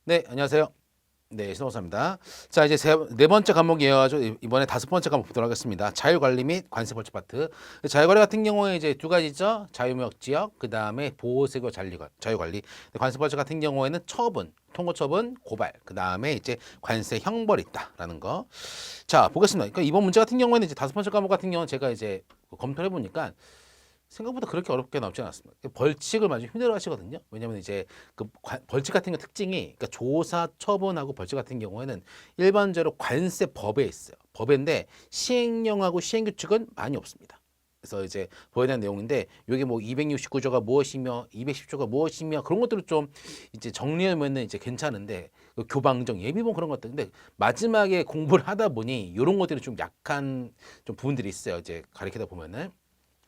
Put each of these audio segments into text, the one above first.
네, 안녕하세요. 네, 신호사입니다. 자, 이제 네 번째 과목 이어가지고 이번에 다섯 번째 과목 보도록 하겠습니다. 자율관리 및 관세벌칙 파트. 자율관리 같은 경우에 이제 두 가지죠. 자유무역 지역, 그 다음에 보호세고 자율관리. 관세벌칙 같은 경우에는 처분, 통고처분, 고발, 그 다음에 이제 관세 형벌이 있다라는 거. 자, 보겠습니다. 그러니까 이번 문제 같은 경우에는 이제 다섯 번째 과목 같은 경우는 제가 이제 검토를 해보니까 생각보다 그렇게 어렵게 나오지 않았습니다. 벌칙을 많이 힘들어 하시거든요. 왜냐면 이제 벌칙 같은 거 특징이, 그러니까 조사, 처분하고 벌칙 같은 경우에는 일반적으로 관세법에 있어요. 법인데 시행령하고 시행규칙은 많이 없습니다. 그래서 이제 보여야 되는 내용인데, 이게 뭐 269조가 무엇이며 210조가 무엇이며 그런 것들을 좀 이제 정리하면은 이제 괜찮은데, 그 교방정 예비본 그런 것들. 근데 마지막에 공부를 하다 보니 이런 것들이 좀 약한 좀 부분들이 있어요. 이제 가리키다 보면은.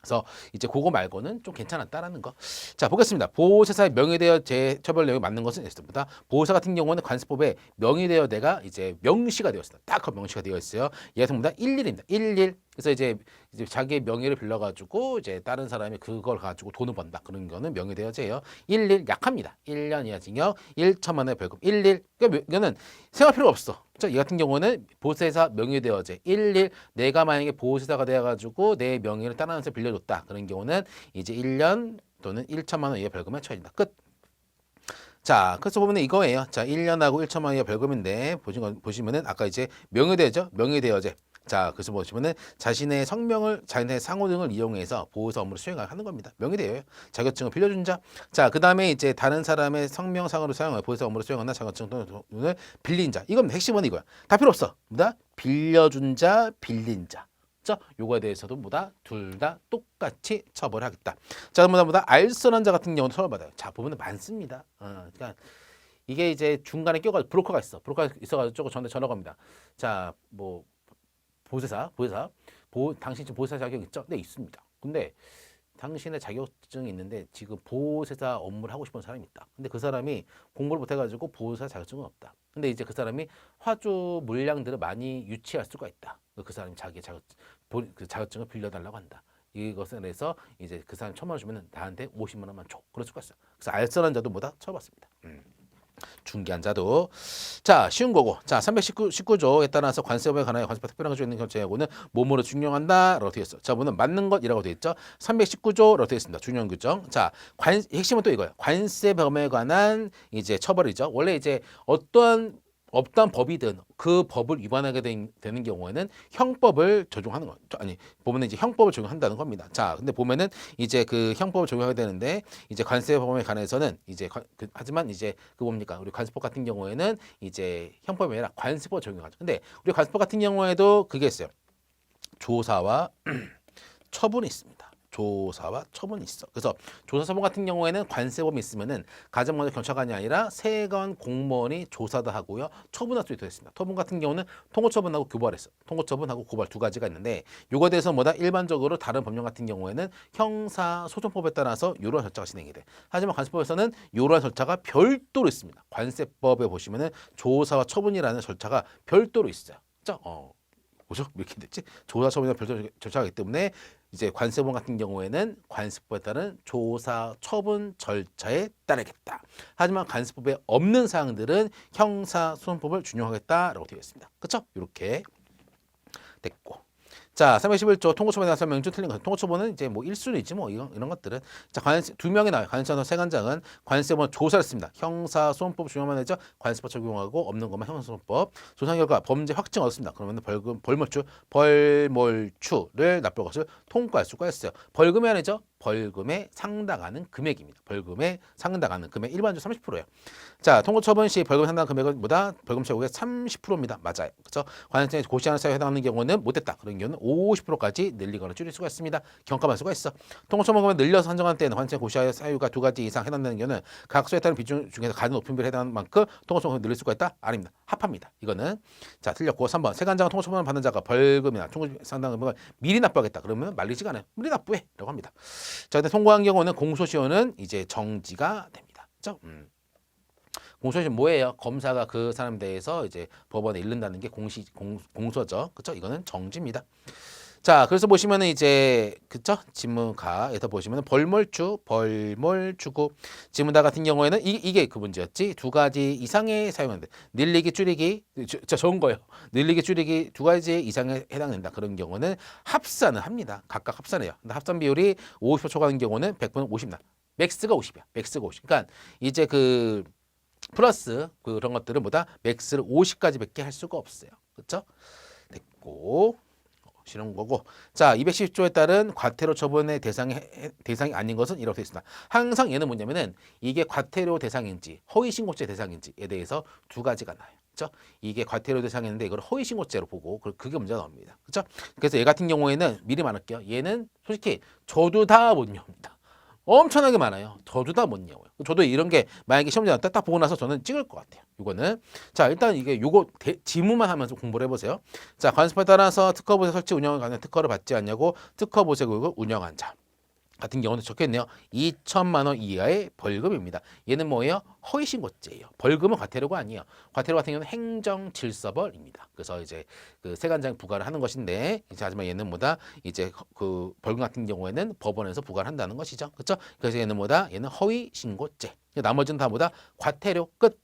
그래서 이제 그거 말고는 좀 괜찮았다라는 거. 자, 보겠습니다. 보호사의 명의대여 재처벌 내용이 맞는 것은 X입니다. 보호사 같은 경우는 관세법에 명의대여대가 이제 명시가 되었습니다. 딱 그 명시가 되어 있어요. 예성보다 11입니다. 11. 그래서 이제 자기의 명의를 빌려가지고 이제 다른 사람이 그걸 가지고 돈을 번다. 그런 거는 명의대여죄예요. 11 약합니다. 1년 이하 징역, 1천만 원의 벌금. 11. 그러니까 이거는 생각할 필요가 없어. 이 같은 경우는 보세사 명의대여죄 11. 내가 만약에 보호세사가 되어가지고 내 명의를 다른 사람한테 빌려줬다. 그런 경우는 이제 1년 또는 1천만 원 이하 벌금에 처해진다. 끝. 자, 그래서 보면 이거예요. 자, 1년하고 1천만 원 이하 벌금인데 보시면은 아까 이제 명의대여죠. 명의대여죄. 자, 그래서 보시면은 자신의 성명을, 자신의 상호 등을 이용해서 보호사 업무를 수행하는 겁니다. 명의대여예요. 자격증을 빌려준 자. 자, 그 다음에 이제 다른 사람의 성명상으로 사용하여 보호사 업무를 수행하나 자격증 또는 빌린 자. 이건 핵심은 이거야. 다 필요 없어. 뭐다? 빌려준 자, 빌린 자. 요거에 대해서도 뭐다? 둘 다 똑같이 처벌하겠다. 자, 뭐다? 알선한 자 같은 경우는 처벌받아요. 자, 보면 많습니다. 그러니까 이게 이제 중간에 껴가지고 브로커가 있어. 브로커가 있어가지고 저한테 전화가 옵니다. 자, 뭐 보호사, 당신 지금 보호사 자격 있죠? 네, 있습니다. 근데 당신의 자격증이 있는데 지금 보호사 업무를 하고 싶은 사람이 있다. 근데 그 사람이 공부를 못해가지고 보호사 자격증은 없다. 근데 이제 그 사람이 화주 물량들을 많이 유치할 수가 있다. 그 사람이 자기 그 자격증을 빌려달라고 한다. 이것에 대해서 이제 그 사람 1,000만 원 주면 나한테 50만 원만 줘. 그럴 수가 있어요. 그래서 알선한 자도 뭐다? 처벌받습니다. 중개한 자도. 자, 쉬운 거고. 자, 319조에 따라서 관세법에 관하여 관세법 특별한 것이 있는 경우는 몸으로 준용한다라고 되어 있어. 자, 보면 맞는 것이라고 되어 있죠. 319조라고 되어 있습니다. 준용 규정. 자, 핵심은 또 이거예요. 관세법에 관한 이제 처벌이죠. 원래 이제 어떠한 법이든 그 법을 위반하게 되는 경우에는 형법을 적용하는 거. 아니, 보면은 이제 형법을 적용한다는 겁니다. 자, 근데 보면은 이제 그 형법을 적용하게 되는데, 이제 관세법에 관해서는 이제 하지만 이제 그 뭡니까? 우리 관세법 같은 경우에는 이제 형법이 아니라 관세법 적용하죠. 근데 우리 관세법 같은 경우에도 그게 있어요. 조사와 처분이 있습니다. 조사와 처분이 있어. 그래서 조사 처분 같은 경우에는 관세법이 있으면은 가장 먼저 경찰관이 아니라 세관 공무원이 조사도 하고요, 처분할 수 있도록 했습니다. 처분 같은 경우는 통고처분하고 고발했어. 통고처분하고 고발 두 가지가 있는데, 요거에 대해서 뭐다? 일반적으로 다른 법령 같은 경우에는 형사소송법에 따라서 이러한 절차가 진행이 돼. 하지만 관세법에서는 이러한 절차가 별도로 있습니다. 관세법에 보시면은 조사와 처분이라는 절차가 별도로 있어요. 뭐죠? 왜 이렇게 됐지? 조사 처분이나 별도 절차가 있기 때문에 이제 관세법 같은 경우에는 관세법에 따른 조사 처분 절차에 따르겠다. 하지만 관세법에 없는 사항들은 형사소송법을 준용하겠다라고 되어 있습니다. 그렇죠? 이렇게 됐고. 자, 311조 통고처분에 대해서 명중 틀린 것. 통고처분은 이제 뭐 1순위 있지 뭐 이런 것들은. 자, 두 명이 나와요. 관세청 세관장은 관세법 조사를 했습니다. 형사소송법 준용만 해죠. 관세법 적용하고 없는 것만 형사소송법. 조사 결과 범죄 확증 얻었습니다. 그러면 벌몰추를 납부할 것을 통과할 수가 있어요. 벌금이 아니죠. 벌금에 상당하는 금액입니다. 벌금에 상당하는 금액 일반적으로 30%예요. 자, 통고처분 시 벌금 상당 금액은 뭐다? 벌금 최고의 30%입니다. 맞아요. 그래서 관세청이 고시하는 사유에 해당하는 경우는 못했다. 그런 경우는 50%까지 늘리거나 줄일 수가 있습니다. 경감할 수가 있어. 통고처분금을 늘려서 산정할 때는 관세청 고시하의 사유가 두 가지 이상 해당되는 경우는 각 수에 따른 비중 중에서 가장 높은 비율에 해당하는 만큼 통고처분금을 늘릴 수가 있다? 아닙니다. 합합니다. 이거는. 자, 틀렸고 3번 세관장은 통고처분을 받는 자가 벌금이나 통고 상당 금액을 미리 납부하겠다. 그러면 말리지가 않아요. 미리 납부해. 라고 합니다. 자, 근데 통고한 경우는 공소시효는 이제 정지가 됩니다. 그죠? 공소시효는 뭐예요? 검사가 그 사람에 대해서 이제 법원에 이른다는 게 공소죠. 그렇죠? 이거는 정지입니다. 자, 그래서 보시면은 이제 그쵸? 지문가에서 보시면은 벌몰주고 지문다 같은 경우에는 이게 그 문제였지. 두 가지 이상의 사용하는데 늘리기 줄이기 저 좋은 거예요. 늘리기 줄이기 두 가지 이상에 해당된다. 그런 경우는 합산을 합니다. 각각 합산해요. 근데 합산 비율이 50% 초과하는 경우는 100%는 50나. 맥스가 50이야. 맥스가 50. 그러니까 이제 그 플러스 그런 것들은 뭐다 맥스를 50까지밖에 할 수가 없어요. 그렇죠? 됐고 싫은 거고. 자, 210조에 따른 과태료 처분의 대상이 아닌 것은 이렇게 되어 있습니다. 항상 얘는 뭐냐면은 이게 과태료 대상인지 허위신고죄 대상인지에 대해서 두 가지가 나요. 그렇죠? 이게 과태료 대상인데 이걸 허위신고죄로 보고 그게 문제가 나옵니다. 그렇죠? 그래서 얘 같은 경우에는 미리 말할게요. 얘는 솔직히 저도 다 못 외웁니다. 엄청나게 많아요. 저도 다 못 외워요. 저도 이런 게 만약에 시험지 나왔다 딱 보고 나서 저는 찍을 것 같아요. 이거는 자 일단 이게 요거 지문만 하면서 공부를 해보세요. 자 관습에 따라서 특허보세 설치 운영을 가능 특허를 받지 않냐고 특허보세 구역을 운영한 자 같은 경우는 적혀있네요. 2천만 원 이하의 벌금입니다. 얘는 뭐예요? 허위신고죄예요. 벌금은 과태료가 아니에요. 과태료 같은 경우는 행정질서벌입니다. 그래서 이제 그 세관장 부과를 하는 것인데 이제 하지만 얘는 뭐다? 이제 그 벌금 같은 경우에는 법원에서 부과를 한다는 것이죠. 그렇죠? 그래서 얘는 뭐다? 얘는 허위신고죄. 나머지는 다 뭐다? 과태료 끝.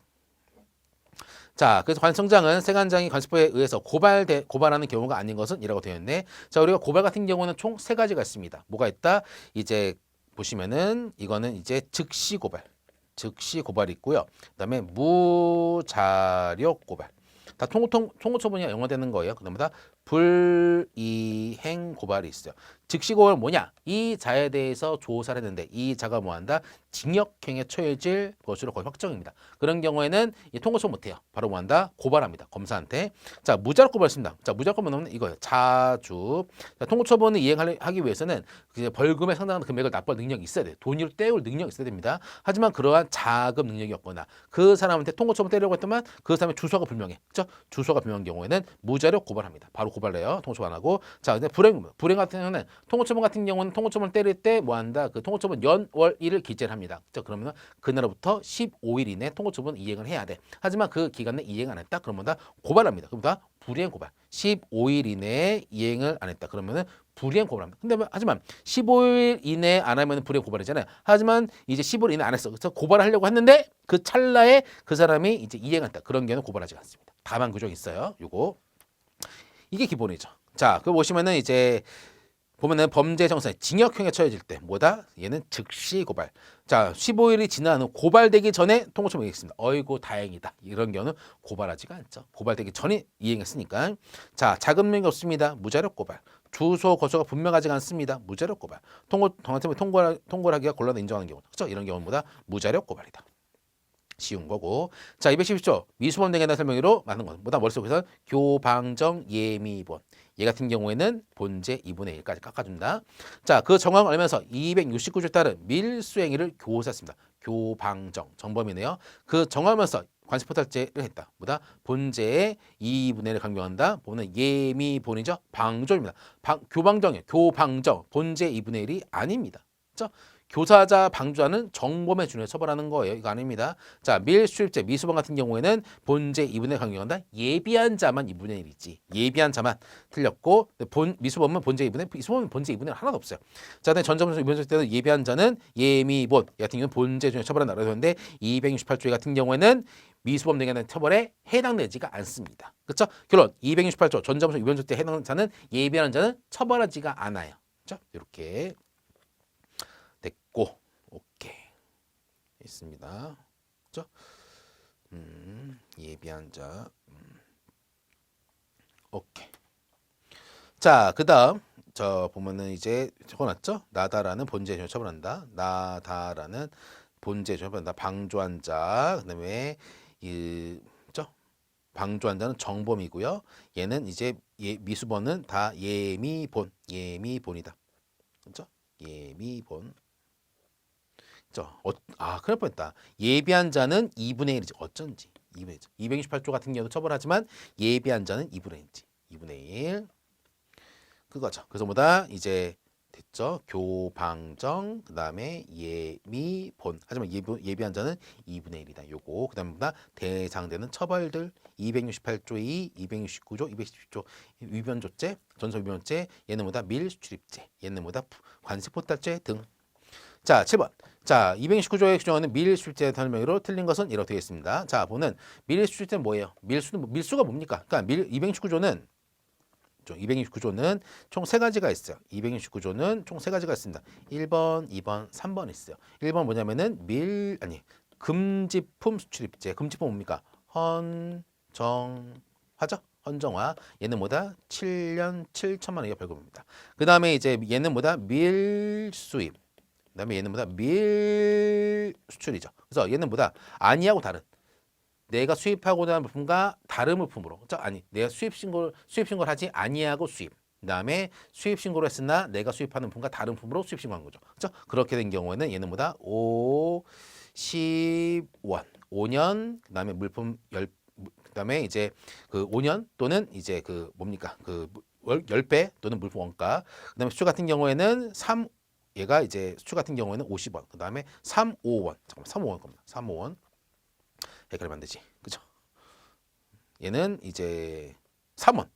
자, 그래서 관청장은 세관장이 관습법에 의해서 고발하는 경우가 아닌 것은 이라고 되어 있는데, 자, 우리가 고발 같은 경우는 총 세 가지가 있습니다. 뭐가 있다? 이제 보시면은 이거는 이제 즉시 고발이 있고요. 그다음에 무자력 고발. 다 통고 처분이 영어되는 거예요. 그다음에 다 불이행 고발이 있어요. 즉시 고발은 뭐냐? 이 자에 대해서 조사를 했는데 이 자가 뭐한다? 징역형에 처해질 것으로 거의 확정입니다. 그런 경우에는 통고 처분 못해요. 바로 뭐한다? 고발합니다. 검사한테. 자, 무자력 고발했습니다. 자, 무자력 고발은 이거예요. 자주. 자, 통고 처분을 이행하기 위해서는 이제 벌금에 상당한 금액을 납부할 능력이 있어야 돼요. 돈을 떼올 능력이 있어야 됩니다. 하지만 그러한 자금 능력이 없거나 그 사람한테 통고 처분 떼려고 했더만 그 사람의 주소가 불명해. 그렇죠? 주소가 불명한 경우에는 무자력 고발합니다. 바로 고발해요. 통고 처분 안 하고. 자, 근데 불행 같은 경우는 통고처분 같은 경우는 통고처분을 때릴 때 뭐한다? 그 통고처분 연월일을 기재를 합니다. 그러면 그날부터 15일 이내 통고처분 이행을 해야 돼. 하지만 그 기간 내 이행 안 했다? 그러면 다 고발합니다. 그럼 다 불이행 고발. 15일 이내에 이행을 안 했다. 그러면은 불이행 고발합니다. 근데 하지만 15일 이내 안 하면 불이행 고발이잖아요. 하지만 이제 15일 이내 안 했어. 그래서 고발을 하려고 했는데 그 찰나에 그 사람이 이제 이행했다. 그런 경우는 고발하지 않습니다. 다만 규정이 있어요. 요거. 이게 기본이죠. 자, 그 보시면은 이제 보면은 범죄 정상에 징역형에 처해질 때 뭐다? 얘는 즉시 고발. 자, 15일이 지난 후 고발되기 전에 통고처분이 있습니다. 어이구 다행이다. 이런 경우는 고발하지가 않죠. 고발되기 전에 이행했으니까. 자, 자금력이 없습니다. 무자력 고발. 주소 거소가 분명하지 않습니다. 무자력 고발. 통고를 하기가 곤란해 인정하는 경우. 그렇죠? 이런 경우보다 무자력 고발이다. 쉬운 거고. 자, 210조 미수범 등에 대한 설명으로 맞는 것. 뭐다 머릿속에서 교방정 예미본. 얘 같은 경우에는 본제 2분의 1까지 깎아준다. 자, 그 정황을 알면서 269조에 따른 밀수행위를 교사했습니다. 교방정 정범이네요. 그 정하면서 관습포탈죄를 했다. 뭐다? 본제의 2분의 1을 강조한다. 보면 예미본이죠. 방조입니다. 교방정이에요. 교방정 본제 2분의 1이 아닙니다. 그렇죠? 교사자 방조하는 정범에 준해 처벌하는 거예요. 이거 아닙니다. 자, 밀수입죄, 미수범 같은 경우에는 본제 2분의 1을 강조한다. 예비한 자만 2분의 1이지. 예비한 자만 틀렸고 미수범은 본제 2분의 1, 미수범은 본제 2분의 1 하나도 없어요. 자, 근데 전점에서 이번 때는 예비한 자는 예미본 같은 경우는 본제 중에 처벌한다고 했는데 268조 같은 경우에는 미수범 등에 대한 처벌에 해당되지가 않습니다. 그렇죠? 결론 268조 전점에서 이번 때 해당하는 자는 예비한 자는 처벌하지가 않아요. 그렇죠? 이렇게 됐고, 오케이 있습니다. 그렇죠? 예비한 자, 오케이. 자, 그다음 저 보면은 이제 적어놨죠? 나다라는 본죄에 처벌한다. 나다라는 본죄에 처벌한다. 방조한 자, 그다음에 죠? 방조한 자는 정범이고요. 얘는 이제 미수범은 다 예미본이다. 그렇죠? 예미본. 큰일 뻔했다. 예비한 자는 2분의 1이지. 어쩐지. 268조 같은 경우도 처벌하지만 예비한 자는 2분의 1이지. 2분의 1. 그거죠. 그래서 뭐다? 이제 있죠. 교방정, 그다음에 예미본. 하지만 예비한 자는 2분의 1이다. 요거. 그다음에 대상되는 처벌들 268조 2, 269조, 210조 위변조죄, 전속 위변죄, 얘는 뭐다? 밀수출입죄, 얘는 뭐다? 관세포탈죄 등. 자, 7번. 자, 269조에 규정하는 밀수출입죄 설명으로 틀린 것은 이렇게 되겠습니다. 자, 보는 밀수출입죄는 뭐예요? 밀수가 뭡니까? 그러니까 269조는 269조는 총 세 가지가 있어요. 269조는 총 세 가지가 있습니다. 1번, 2번, 3번 있어요. 1번 뭐냐면은 금지품 수출입죄. 금지품 뭡니까? 헌정화죠? 헌정화. 얘는 뭐다? 7년 7천만 원이 벌금입니다. 그 다음에 이제 얘는 뭐다? 밀수입. 그 다음에 얘는 뭐다? 밀수출이죠. 그래서 얘는 뭐다? 아니하고 다른. 내가 수입하고자 하는 물품과 다른 물품으로, 그렇죠? 아니, 내가 수입 신고를 하지 아니하고 수입. 그다음에 수입 신고를 했으나 내가 수입하는 물품과 다른 품으로 수입 신고한 거죠. 그렇죠? 그렇게 된 경우에는 얘는 뭐다? 50원. 5년. 그다음에 물품 그다음에 이제 그 5년 또는 이제 그 뭡니까? 그 10배 또는 물품 원가. 그다음에 수출 같은 경우에는 얘가 이제 수출 같은 경우에는 50원. 그다음에 3,5원. 잠깐만. 3,5원 겁니다. 3,5원. 그러면 안 되지. 그죠? 얘는 이제 3원.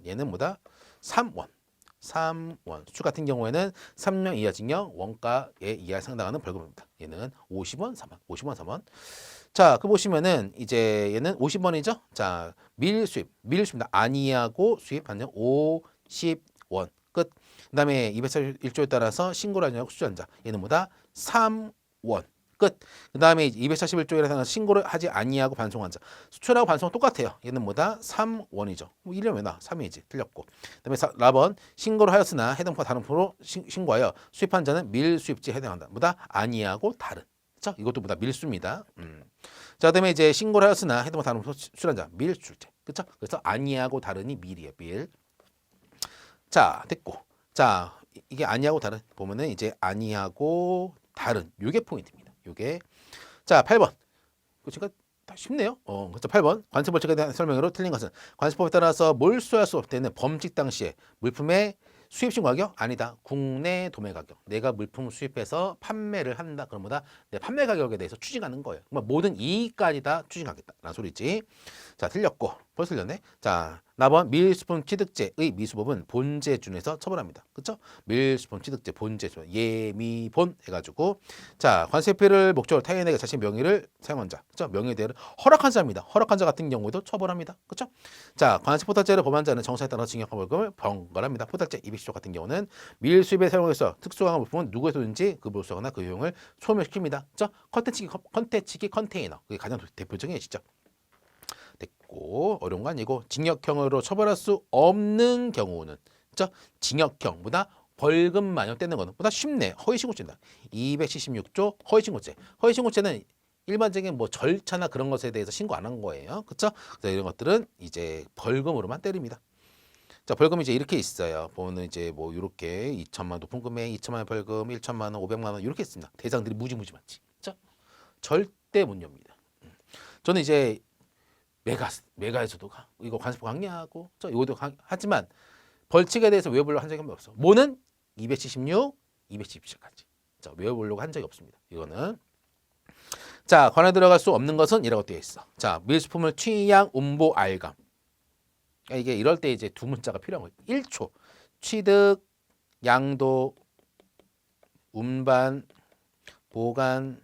얘는 뭐다? 3원. 수출 같은 경우에는 3년 이하 징역, 원가에 이하에 상당하는 벌금입니다. 얘는 50원, 3원. 50원, 3원. 자, 그 보시면은 이제 얘는 50원이죠? 자, 밀수입니다. 아니하고 수입 한정 50원. 끝. 그다음에 241조에 따라서 신고를 하지 않고 수출한 자. 얘는 뭐다? 3원. 끝. 그 다음에 241조에 신고를 하지 아니하고 반송한 자. 수출하고 반송은 똑같아요. 얘는 뭐다? 3원이죠. 뭐 1년 왜 나? 3이지. 틀렸고. 그 다음에 4번 신고를 하였으나 해당 품과 다른 품으로 신고하여 수입한 자는 밀수입죄에 해당한다. 뭐다? 아니하고 다른. 그렇죠? 이것도 뭐다? 밀수입니다. 자, 그다음에 이제 신고를 하였으나 해당 품과 다른 품으로 수출한 자. 밀수죄. 그렇죠? 그래서 아니하고 다른이 밀이에요. 밀. 자, 됐고. 자, 이게 아니하고 다른 보면은 이제 아니하고 다른 요게 포인트입니다. 요게. 자, 8번. 제가 다 쉽네요. 그렇죠. 8번. 관세 벌칙에 대한 설명으로 틀린 것은 관세법에 따라서 몰수할 수 없다는 범칙 당시에 물품의 수입신 가격? 아니다. 국내 도매 가격. 내가 물품을 수입해서 판매를 한다. 그러면 내 판매 가격에 대해서 추징하는 거예요. 그러니까 모든 이익까지 다 추징하겠다라는 소리지. 자, 틀렸고. 벌써 틀렸네. 자, 나번 밀수품 취득죄의 미수법은 본죄 준해서 처벌합니다. 그렇죠? 밀수품 취득죄 본죄 준 예미본 해가지고 자, 관세피를 목적으로 타인에게 자신 명의를 사용한 자. 그렇죠? 명의대를 허락한 자입니다. 허락한 자 같은 경우에도 처벌합니다. 그렇죠? 자, 관세포탈죄를 범한 자는 정사에 따라 징역과 벌금을 병벌합니다. 포탈죄 210조 같은 경우는 밀수입에 사용해서 특수한 물품은 누구에서든지 그 몰수하거나 그 효용을 소멸시킵니다. 그렇죠? 컨텐츠기 컨테이너. 그게 가장 대표적인 예시죠. 됐고 어려운 거 아니고 징역형으로 처벌할 수 없는 경우는 그렇죠? 징역형보다 벌금만요 떼는 거는 보다 쉽네. 허위신고죄다. 276조 허위신고죄. 허위신고죄는 일반적인 뭐 절차나 그런 것에 대해서 신고 안 한 거예요. 그렇죠? 그래서 이런 것들은 이제 벌금으로만 때립니다. 자, 벌금이 이제 이렇게 있어요. 보면 이제 뭐 이렇게 2천만 높은 금액, 2천만 원 벌금, 1천만 원, 500만 원 이렇게 있습니다. 대상들이 무지무지 많지. 그렇죠? 절대 못 엽니다. 저는 이제 메가에서도 이거 관세법 강리하고 이것도 하지만 벌칙에 대해서 외워보려고 한 적이 없어. 뭐는 276, 277까지. 자, 외워보려고 한 적이 없습니다. 이거는 자, 관에 들어갈 수 없는 것은 이라고 되어 있어. 자, 밀수품을 취양, 운보, 알감. 이게 이럴 때 이제 두 문자가 필요한 거예요. 1초 취득, 양도, 운반, 보관,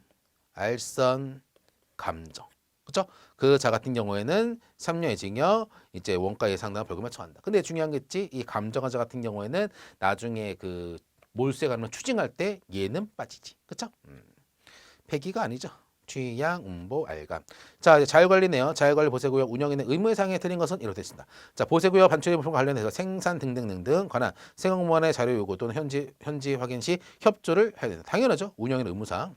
알선, 감정. 그렇죠? 그 자 같은 경우에는 3년의 징역, 이제 원가에 상당한 벌금을 처한다. 근데 중요한 게 있지, 이 감정하자 같은 경우에는 나중에 그 몰수에 관한 추징할 때 얘는 빠지지. 그렇죠? 폐기가 아니죠. 취양, 운보, 알감. 자, 이제 자율관리네요. 자율관리 보세구역 운영에는 의무사항에 틀린 것은 이렇게 됐습니다. 자, 보세구역 반출입 물품 관련해서 생산 등등 관한 세공무원의 자료 요구 또는 현지 확인 시 협조를 해야 된다. 당연하죠. 운영에는 의무사항.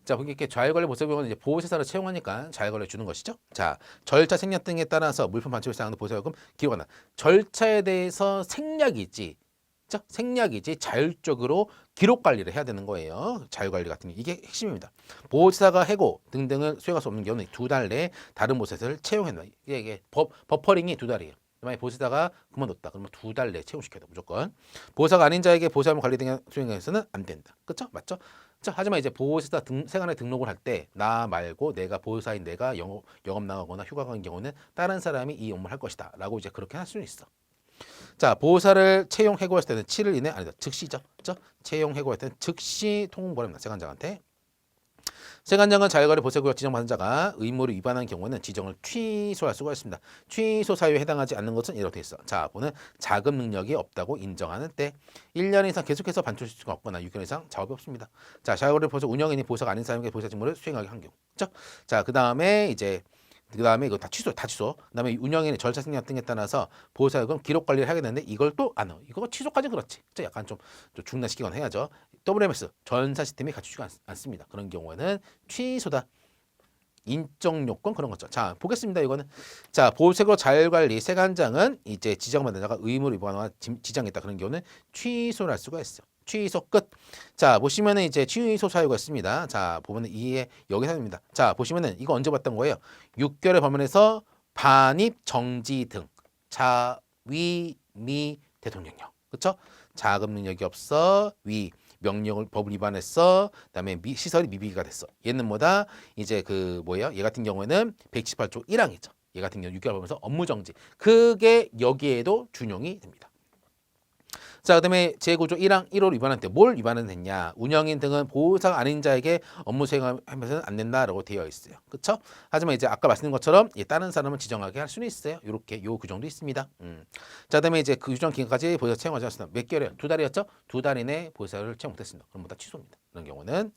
자, 이렇게 자율관리 보세구역은 이제 보호세사를 채용하니까 자율관리 주는 것이죠. 자, 절차 생략 등에 따라서 물품 반출입 사항도 보세요금 기록한다. 절차에 대해서 생략이 있지. 그렇죠? 생략이지 자율적으로 기록 관리를 해야 되는 거예요. 자율관리 같은 게 이게 핵심입니다. 보호사가 해고 등등을 수행할 수 없는 경우는 2달 내에 다른 보호세사를 채용한다. 이게 버퍼링이 2달이에요. 만약에 보호사가 그만뒀다. 그러면 2달 내에 채용시켜야 돼. 무조건. 보호사가 아닌 자에게 보호사무 관리 등 수행해서는 안 된다. 그렇죠? 맞죠? 자, 하지만 이제 보호사 세관에 등록을 할 때 나 말고 내가 보호사인 내가 영업 나가거나 휴가 간 경우는 다른 사람이 이 업무를 할 것이다. 라고 이제 그렇게 할 수는 있어. 자, 보호사를 채용 해고할 때는 7일 이내 아니다. 즉시죠. 그렇죠? 채용 해고할 때는 즉시 통보합니다. 세관장한테. 세관장은 자율관리 보호구역 지정받은 자가 의무를 위반한 경우는 지정을 취소할 수가 있습니다. 취소 사유에 해당하지 않는 것은 이렇게 돼 있어. 자, 보는 자금 능력이 없다고 인정하는 때 1년 이상 계속해서 반출할 수가 없거나 6개월 이상 작업이 없습니다. 자, 자율관리 보호소 운영인이 보호사가 아닌 사람에게 보호사 직무를 수행하게 한 경우. 그렇죠? 자, 그다음에 이거 다 취소. 그다음에 운영인의 절차 승인 등에 따라서 보호사역은 기록 관리를 하게 되는데 이걸 또 안 해. 이거 취소까지 그렇지. 약간 좀 중단시키거나 해야죠. WMS 전산 시스템이 갖추지가 않습니다. 그런 경우에는 취소다. 인적 요건 그런 거죠. 자, 보겠습니다. 이거는 자, 보호색으로 자율관리 세관장은 이제 지정받은 자가 의무를 위반하거나 지정했다. 그런 경우는 취소를 할 수가 있어요. 취소 끝. 자, 보시면은 이제 취소 사유가 있습니다. 자, 보면은 이해 여기서입니다. 자, 보시면은 이거 언제 봤던 거예요? 6개월의 범위에서 반입 정지 등 자위미 대통령령. 그렇죠? 자금 능력이 없어. 명령을 법을 위반했어. 그다음에 시설이 미비가 됐어. 얘는 뭐다? 이제 얘 같은 경우에는 178조 1항이죠. 얘 같은 경우 6개월 범위에서 업무 정지. 그게 여기에도 준용이 됩니다. 자, 그다음에 제9조 1항 1호를 위반할 때 뭘 위반했냐? 운영인 등은 보호사가 아닌 자에게 업무 수행하면서는 안 된다라고 되어 있어요. 그렇죠? 하지만 이제 아까 말씀드린 것처럼 다른 사람을 지정하게 할 수는 있어요. 이렇게 요 규정도 있습니다. 자, 그다음에 이제 그 규정 기간까지 보호사 채용하지 않습니다. 몇 개월이요? 2달이었죠? 2달 이내 보호사를 채용 못했습니다. 그럼 다 취소입니다. 그런 경우는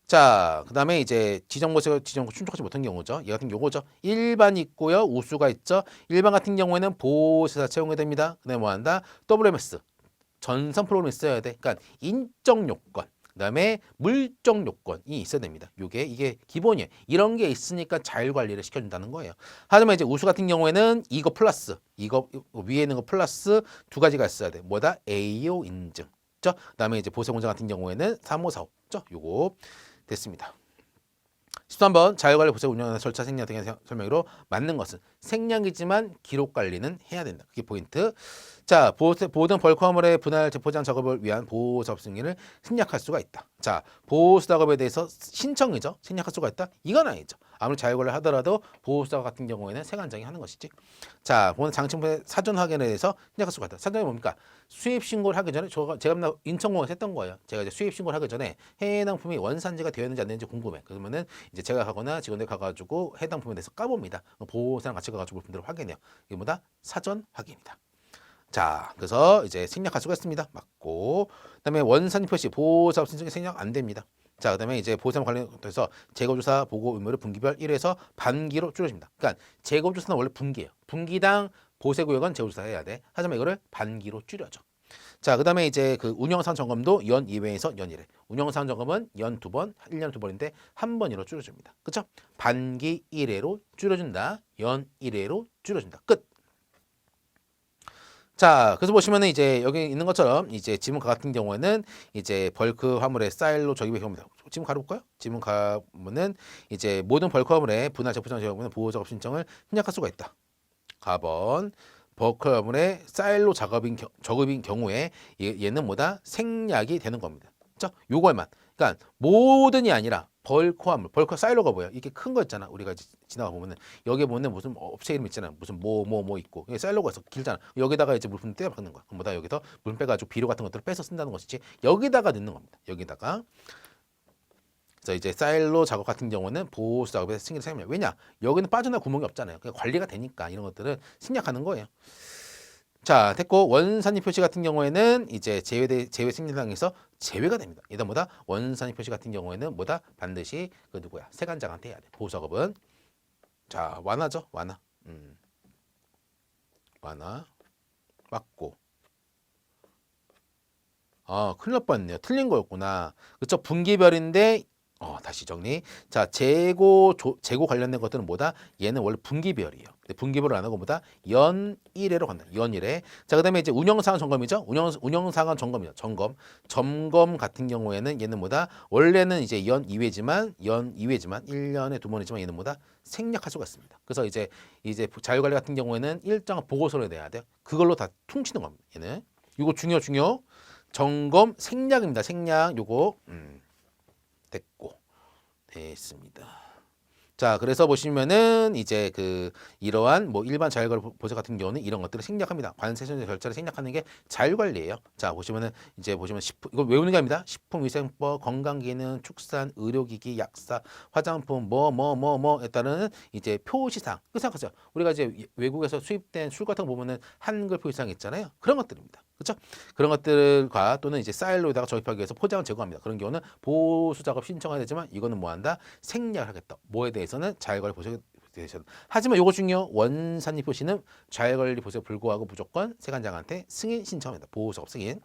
자, 그다음에 이제 지정보세가 충족하지 못한 경우죠. 얘 같은 경우죠. 일반 있고요, 우수가 있죠. 일반 같은 경우에는 보호사 채용이 됩니다. 그다음에 뭐 한다? WMS 전산 프로그램이 있어야 돼. 그러니까 인적 요건, 그다음에 물적 요건이 있어야 됩니다. 이게 기본이에요. 이런 게 있으니까 자율 관리를 시켜준다는 거예요. 하지만 이제 우수 같은 경우에는 이거 플러스 이거 위에 있는 거 플러스 2가지가 있어야 돼. 뭐다? AO 인증. 그다음에 이제 보세공장 같은 경우에는 3545. 요거 됐습니다. 13번 자율관리 보세 운영하는 절차 생략 등의 설명으로 맞는 것은 생략이지만 기록 관리는 해야 된다. 그게 포인트. 자, 보호 등 벌크 화물의 분할 재포장 작업을 위한 보호 작업 승인을 생략할 수가 있다. 자, 보호 작업에 대해서 신청이죠. 생략할 수가 있다. 이건 아니죠. 아무리 자율관리를 하더라도 보호 작업 같은 경우에는 세관장이 하는 것이지. 자, 보는 장치품의 사전 확인에 대해서 생략할 수가 있다. 사전이 뭡니까? 수입 신고를 하기 전에 제가 인천공항에서 했던 거예요. 제가 이제 수입 신고를 하기 전에 해당 품이 원산지가 되어 있는지 안 되는지 궁금해. 그러면은 이제 제가 가거나 직원들 가가지고 해당 품에 대해서 까봅니다. 보호사랑 같이 가가지고 물품들을 확인해요. 이게 뭐다? 사전 확인이다. 자, 그래서 이제 생략할 수가 있습니다. 맞고. 그다음에 원산지 표시 보호사업 신청이 생략 안 됩니다. 자, 그다음에 이제 보호사업 관련해서 재고조사 보고 의무를 분기별 1에서 반기로 줄여집니다. 그러니까 재고조사는 원래 분기예요. 분기당 보세구역은 재고조사 해야 돼. 하지만 이거를 반기로 줄여줘. 자, 그다음에 이제 그 운영상 점검도 연 2회에서 연 1회. 운영상 점검은 연 2번, 1년에 2번인데 한 번으로 줄여줍니다. 그렇죠? 반기 1회로 줄여준다. 연 1회로 줄여준다. 끝. 자, 그래서 보시면은 이제 여기 있는 것처럼 이제 지문 같은 경우에는 이제 벌크 화물의 사일로 적입의 경우입니다. 지문 가볼까요? 지문 가면은 이제 모든 벌크 화물의 분할 재포장 작업은 보호 작업 신청을 생략할 수가 있다. 가번 벌크 화물의 사일로 적입인 경우에 얘는 뭐다? 생략이 되는 겁니다. 자, 요걸만. 그러니까 모든이 아니라 벌크 화물, 벌크 사일로가 뭐야? 이게 큰 거 있잖아. 우리가 지나가 보면은 여기에 보면 무슨 업체 이름 있잖아. 무슨 뭐 있고 여기 사일로가 있어 길잖아. 여기다가 이제 물품 떼어 박는 거야. 그럼 뭐다? 여기서 물품 빼가지고 비료 같은 것들을 빼서 쓴다는 것이지. 여기다가 넣는 겁니다. 여기다가. 그래서 이제 사일로 작업 같은 경우는 보호 작업에서 승인을 생깁니다. 왜냐? 여기는 빠져나갈 구멍이 없잖아요. 그냥 관리가 되니까 이런 것들을 생략하는 거예요. 자, 됐고 원산지 표시 같은 경우에는 이제 제외 승인당에서 제외가 됩니다. 이다 뭐다? 원산지 표시 같은 경우에는 뭐다? 반드시 그 누구야? 세관장한테 해야 돼. 보호 작업은. 자, 완화죠. 완화. 완화. 맞고. 아, 큰일 날 뻔했네요. 틀린 거였구나. 그쵸? 분기별인데 다시 정리. 자, 재고 관련된 것들은 뭐다? 얘는 원래 분기별이에요. 근데 분기별을 안 하고 뭐다? 연일회로 간다. 연일회. 자, 그다음에 이제 운영상환 점검이죠. 운영상환 점검이죠. 점검 같은 경우에는 얘는 뭐다? 원래는 이제 연 2회지만 1년에 두 번이지만 얘는 뭐다? 생략할 수가 있습니다. 그래서 이제 자율관리 같은 경우에는 일정한 보고서를 내야 돼요. 그걸로 다 퉁치는 겁니다. 얘는. 이거 중요. 점검 생략입니다. 생략 요거 됐고 됐습니다. 자, 그래서 보시면은 이제 이러한 뭐 일반 자율관리 보세 같은 경우는 이런 것들을 생략합니다. 관세청의 절차를 생략하는 게 자율관리예요. 자, 보시면은 이제 보시면 이거 외우는 게 아닙니다. 식품위생법, 건강기능, 축산, 의료기기, 약사, 화장품 뭐에 따른 이제 표시사항. 그 생각하세요. 우리가 이제 외국에서 수입된 술 같은 거 보면은 한글 표시사항 있잖아요. 그런 것들입니다. 그렇죠? 그런 것들과 또는 이제 사일로에다가 적입하기 위해서 포장을 제거합니다. 그런 경우는 보수 작업 신청해야 되지만 이거는 뭐 한다? 생략을 하겠다. 뭐에 대해서는 자율관리 보세 대해서. 하지만 요거 중요. 원산지 표시는 자율관리 보세에 불구하고 무조건 세관장한테 승인 신청합니다. 보호 작업 승인.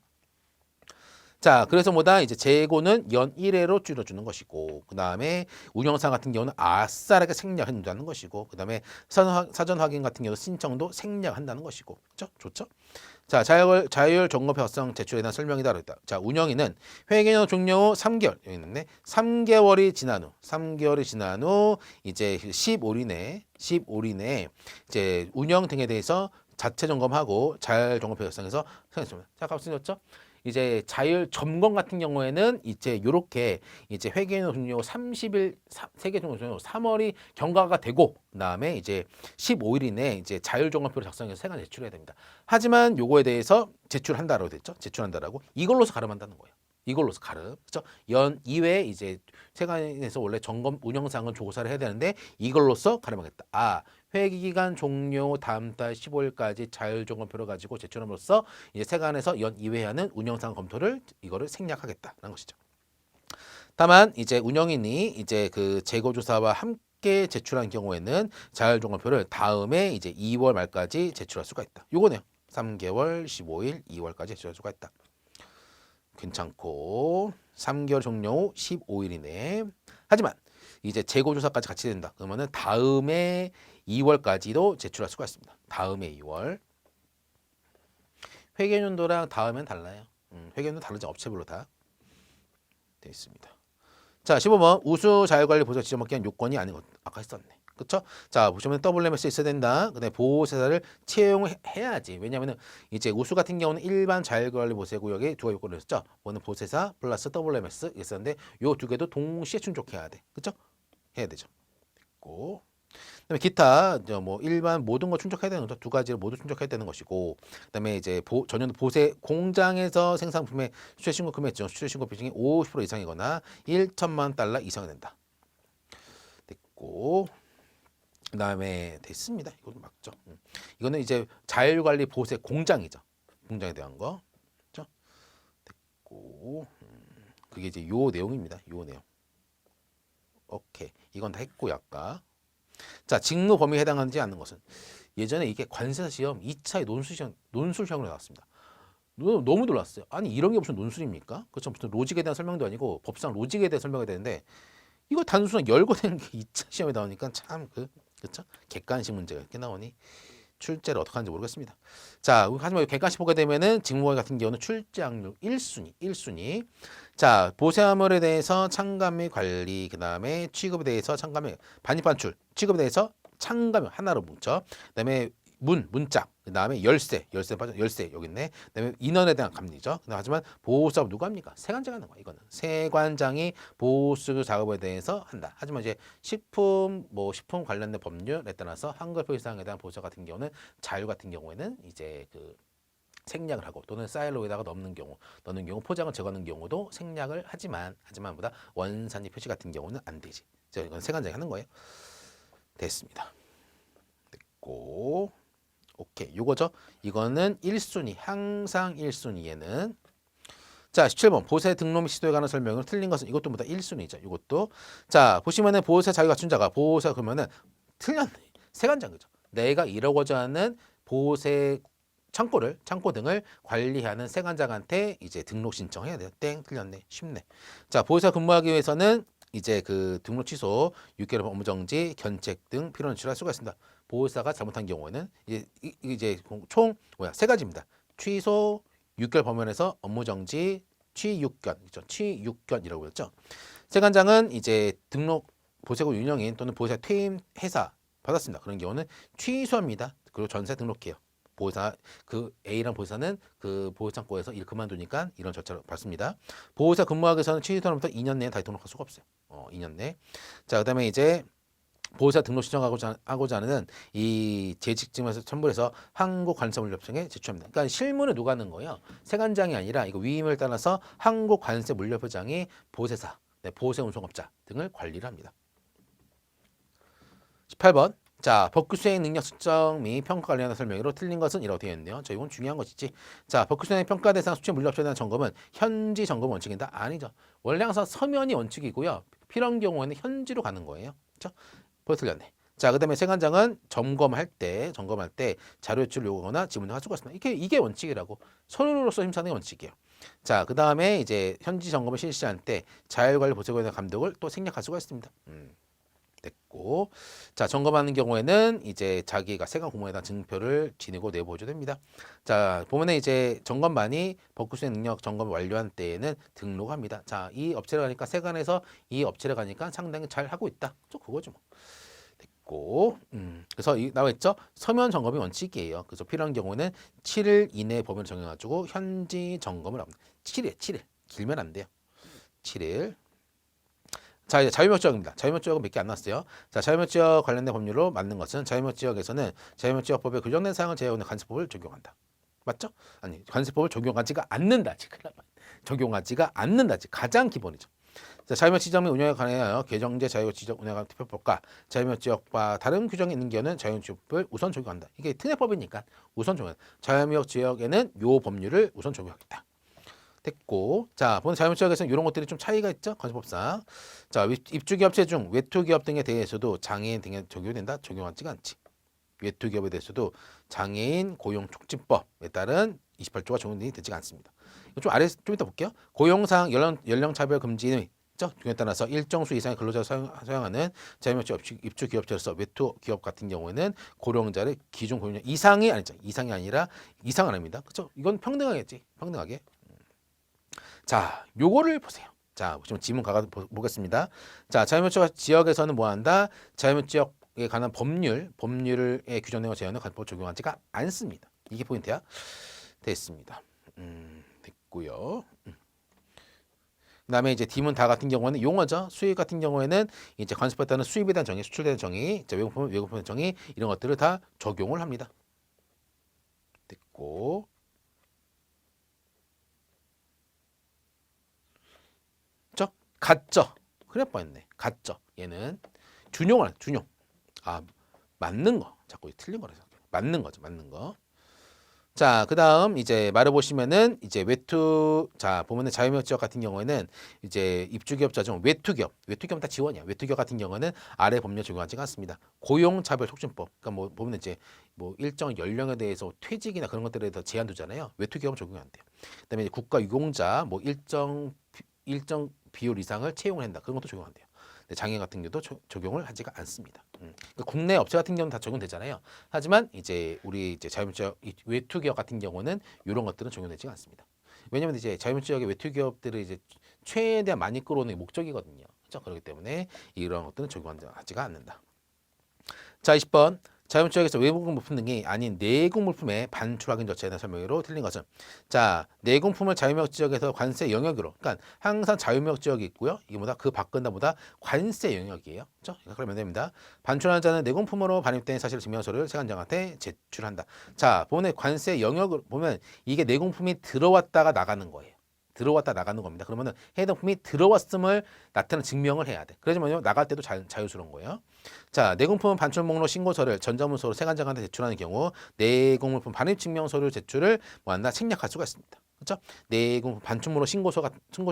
자, 그래서 뭐다? 이제 재고는 연 1회로 줄여주는 것이고, 그 다음에 운영상 같은 경우는 아싸하게 생략한다는 것이고, 그 다음에 사전 확인 같은 경우도 신청도 생략한다는 것이고, 그렇죠? 좋죠? 자, 자율 점검 작성 제출에 대한 설명이다 그랬다. 자, 운영위는 회계년 종료 후 3개월 여기 있는데 3개월이 지난 후 이제 15일 내에 이제 운영 등에 대해서 자체 점검하고 자율 점검 작성해서 생각했습니다. 자, 값을 넣었죠? 이제 자율 점검 같은 경우에는 이제 요렇게 이제 회계년 종료 30일 세계 종료 3월이 경과가 되고 그다음에 이제 15일 이내 이제 자율 점검표를 작성해서 세관 제출해야 됩니다. 하지만 요거에 대해서 제출한다라고 됐죠. 제출한다라고 이걸로서 가름한다는 거예요. 이걸로서 가름. 그렇죠? 연 2회 이제 세관에서 원래 점검 운영상은 조사를 해야 되는데 이걸로서 가름하겠다. 아, 회기기간 종료 다음 달 15일까지 자율점검표를 가지고 제출함으로써 이제 세관에서 연 2회 하는 운영상 검토를 이거를 생략하겠다는 것이죠. 다만 이제 운영인이 이제 재고조사와 함께 제출한 경우에는 자율점검표를 다음에 이제 2월 말까지 제출할 수가 있다. 요거네요. 3개월, 15일, 2월까지 제출할 수가 있다. 괜찮고 3개월 종료 후 15일 이내. 하지만 이제 재고조사까지 같이 된다. 그러면은 다음에 2월까지도 제출할 수가 있습니다. 다음에 2월. 회계연도랑 다음엔 달라요. 회계연도 다르죠. 업체별로 다 되어 있습니다. 자, 15번 우수 자율관리 보조 지정받기 위한 요건이 아닌 것. 아까 했었네. 그렇죠? 자, 보시면 WMS 있어야 된다. 그다음에 보호세사를 채용해야지. 왜냐하면 이제 우수 같은 경우는 일반 자율관리 보세 구역에 두 가지 요건을 했죠. 뭐는 보세사 플러스 WMS 있었는데 요 두 개도 동시에 충족해야 돼. 그렇죠? 해야 되죠. 됐고. 그다음에 기타 뭐 일반 모든 거 충족해야 되는 거죠. 두 가지를 모두 충족해야 되는 것이고, 그다음에 이제 전년도 보세 공장에서 생산품의 수출 신고 금액 수출 신고 비중이 50% 이상이거나 1천만 달러 이상이 된다. 됐고, 그다음에 됐습니다. 이것도 맞죠. 이거는 이제 자율관리 보세 공장이죠. 공장에 대한 거. 그렇죠? 됐고, 그게 이제 요 내용입니다. 요 내용. 오케이, 이건 다 했고 아까. 자, 직무 범위에 해당하지 않는 것은 예전에 이게 관세사 시험 2차의 논술 시험으로 나왔습니다. 너무 놀랐어요. 아니 이런 게 무슨 논술입니까? 그렇죠. 무슨 로직에 대한 설명도 아니고 법상 로직에 대한 설명이 되는데 이거 단순한 열고 된 게 2차 시험에 나오니까 참 그렇죠? 객관식 문제가 이렇게 나오니 출제를 어떻게 하는지 모르겠습니다. 자, 하지만 객관식 보게 되면은 직무범위 같은 경우는 출제 확률 1순위. 자, 보세화물에 대해서 참관 및 관리, 그 다음에 취급에 대해서 참관 및 반입 반출, 취급에 대해서 참관 및 하나로 뭉쳐. 그 다음에 문짝, 그 다음에 열세 여기 있네. 그 다음에 인원에 대한 감리죠. 하지만 보호사업 누가 합니까? 세관장이 하는 거야. 이거는 세관장이 보호수 작업에 대해서 한다. 하지만 이제 식품 관련된 법률에 따라서 한글 표시사항에 대한 보호사 같은 경우는 자율 같은 경우에는 이제 생략을 하고 또는 사일로에다가 넣는 경우 포장을 제거하는 경우도 생략을 하지만보다 원산지 표시 같은 경우는 안 되지. 이건 세관장이 하는 거예요. 됐습니다. 됐고. 오케이. 요거죠. 이거는 1순위. 항상 1순위에는 자, 17번 보세 등록 및 시도에 관한 설명을 틀린 것은 이것도 보다 1순위죠. 이것도. 자, 보시면은 보세 자기가 갖춘 자가 보세 그러면은 틀렸네. 세관장이죠. 내가 이러고자 하는 보세 창고 등을 관리하는 세관장한테 이제 등록 신청해야 돼요. 땡 틀렸네. 쉽네. 자, 보호사 근무하기 위해서는 이제 그 등록 취소, 6개월 업무 정지, 견책 등 필요한 조치를 할 수가 있습니다. 보호사가 잘못한 경우에는 이제 총 세 가지입니다. 취소, 6개월 범면에서 업무 정지, 취육견, 그렇죠? 취육견이라고 했죠. 세관장은 이제 등록 보세고 운영인 또는 보호사 퇴임 회사 받았습니다. 그런 경우는 취소합니다. 그리고 전세 등록해요. 보호사 그 A랑 보호사는 그 보호창고에서 일 그만두니까 이런 절차를 밟습니다. 보호사 근무하기 위해서는 취소로부터 2년 내에 다시 등록할 수가 없어요. 2년 내. 자, 그다음에 이제 보호사 등록 신청하고자 하는 이 재직증에서 첨부해서 한국관세물류협청에 제출합니다. 그러니까 실무는 누가 하는 거예요? 세관장이 아니라 이거 위임을 따라서 한국관세물류협회장이 보세사, 보세 운송업자 등을 관리를 합니다. 18번. 자, 법규 수행 능력 측정 및 평가 관련한 설명으로 틀린 것은 이라고 되어 있네요. 자, 이건 중요한 것이지. 자, 법규 수행 평가 대상 수출 물류업체에 대한 점검은 현지 점검 원칙인다? 아니죠. 원래 항상 서면이 원칙이고요. 필요한 경우에는 현지로 가는 거예요. 그렇죠? 벌써 틀렸네. 자, 그다음에 세관장은 점검할 때 자료 제출을 요구하거나 지문을 할 수가 있습니다. 이게 원칙이라고. 서류로서 심사하는 게 원칙이에요. 자, 그다음에 이제 현지 점검을 실시할 때 자율관리 보세고에 대한 감독을 또 생략할 수가 있습니다. 됐고, 자, 점검하는 경우에는 이제 자기가 세관 공무원에다 증표를 지니고 내보여줘야 됩니다. 자, 보면은 이제 점검반이 법규 수행 능력 점검을 완료한 때에는 등록합니다. 자, 이 업체를 가니까 세관에서 이 업체를 가니까 상당히 잘 하고 있다. 저 그거죠 뭐. 됐고, 그래서 나와 있죠. 서면 점검이 원칙이에요. 그래서 필요한 경우는 7일 이내 범위를 정해가지고 현지 점검을 합니다. 7일 길면 안 돼요. 7일. 자, 이제 자유무역지역입니다. 자유무역지역은 몇 개 안 나왔어요. 자, 자유무역지역 관련된 법률로 맞는 것은 자유무역지역에서는 자유무역지역법에 규정된 사항을 제외하는 관세법을 적용한다. 맞죠? 아니, 관세법을 적용하지가 않는다. 적용하지가 않는다. 가장 기본이죠. 자, 자유무역지점의 운영에 관하여 개정제 자유무역지역 운영관 특별법과 자유무역지역과 다른 규정이 있는 경우는 자유무역지역법을 우선 적용한다. 이게 특례법이니까 우선 적용한다. 자유무역지역에는 요 법률을 우선 적용하겠다. 됐고, 자, 보는 자유무역지역에서는 이런 것들이 좀 차이가 있죠. 관세법상. 자, 입주기업체 중 외투기업 등에 대해서도 장애인 등에 적용된다. 적용하지가 않지. 외투기업에 대해서도 장애인 고용촉진법에 따른 28조가 적용이 되지 않습니다. 좀 아래 좀 이따 볼게요. 고용상 연령차별 금지 등에 따라서 일정 수 이상의 근로자를 사용하는 자유무역지역 입주기업체로서 외투기업 같은 경우에는 고령자를 기준 고용자 이상이 아니죠. 이상이 아니라 이상은 아닙니다. 그렇죠? 이건 평등하겠지. 평등하게. 자, 요거를 보세요. 자, 지금 지문 가가 보겠습니다. 자, 자유무역 지역에서는 뭐 한다? 자유무역 지역에 관한 법률의 규정 내용을 제한하는 관세법 적용하지가 않습니다. 이게 포인트야. 됐습니다. 됐고요. 그다음에 이제 D문 다 같은 경우는 용어죠. 수입 같은 경우에는 이제 관세법에 따른 수입에 대한 정의, 수출에 대한 정의, 외국품의 정의 이런 것들을 다 적용을 합니다. 됐고. 같죠? 그래 뻔했네. 같죠? 얘는 준용을 준용. 아, 맞는 거. 자꾸 틀린 거라서. 맞는 거죠. 맞는 거. 자, 그다음 이제 말해 보시면은 이제 자, 보면은 자유무역 지역 같은 경우에는 이제 입주기업자 중 외투기업 다 지원이야. 외투기업 같은 경우는 아래 법률 적용하지가 않습니다. 고용차별촉진법. 그러니까 뭐 보면 이제 뭐 일정 연령에 대해서 퇴직이나 그런 것들에 대해서 제한 두잖아요. 외투기업은 적용이 안 돼요. 그다음에 국가유공자 뭐 일정 비율 이상을 채용을 한다. 그런 것도 적용한대요. 장애 같은 경우도 적용을 하지가 않습니다. 그러니까 국내 업체 같은 경우는 다 적용되잖아요. 하지만 이제 우리 이제 자유무역 외투기업 같은 경우는 이런 것들은 적용되지가 않습니다. 왜냐하면 이제 자유무역 지역의 외투기업들을 이제 최대한 많이 끌어오는 게 목적이거든요. 그렇죠? 그렇기 때문에 이런 것들은 적용하지가 않는다. 자, 20번. 자유무역 지역에서 외국 물품 등이 아닌 내국 물품의 반출 확인 절차에 대한 설명으로 틀린 것은 자, 내공품을 자유무역 지역에서 관세 영역으로 그러니까 항상 자유무역 지역이 있고요. 이거보다 그 밖은다보다 관세 영역이에요. 그렇죠? 그러면 됩니다. 반출하는 자는 내공품으로 반입된 사실을 증명한 서류를 세관장한테 제출한다. 자, 보면 관세 영역을 보면 이게 내공품이 들어왔다가 나가는 거예요. 들어왔다 나가는 겁니다. 그러면은 해당품이 들어왔음을 나타내는 증명을 해야 돼. 그러지만요 나갈 때도 자유스러운 거예요. 자, 내공품 반출 목록 신고서를 전자문서로 세관장한테 제출하는 경우 내공물품 반입 증명서류 제출을 뭐한다 생략할 수가 있습니다. 그렇죠? 내공품 반출 목록 신고서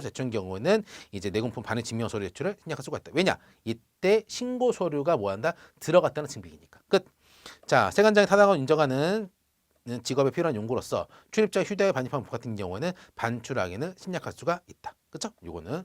제출인 경우에는 이제 내공품 반입 증명서류 제출을 생략할 수가 있다. 왜냐? 이때 신고 서류가 뭐한다 들어갔다는 증빙이니까. 끝. 자, 세관장이 타당하고 인정하는 직업에 필요한 용구로서 출입자 휴대에 반입한 부 같은 경우에는 반출하기는 생략할 수가 있다. 그렇죠? 요거는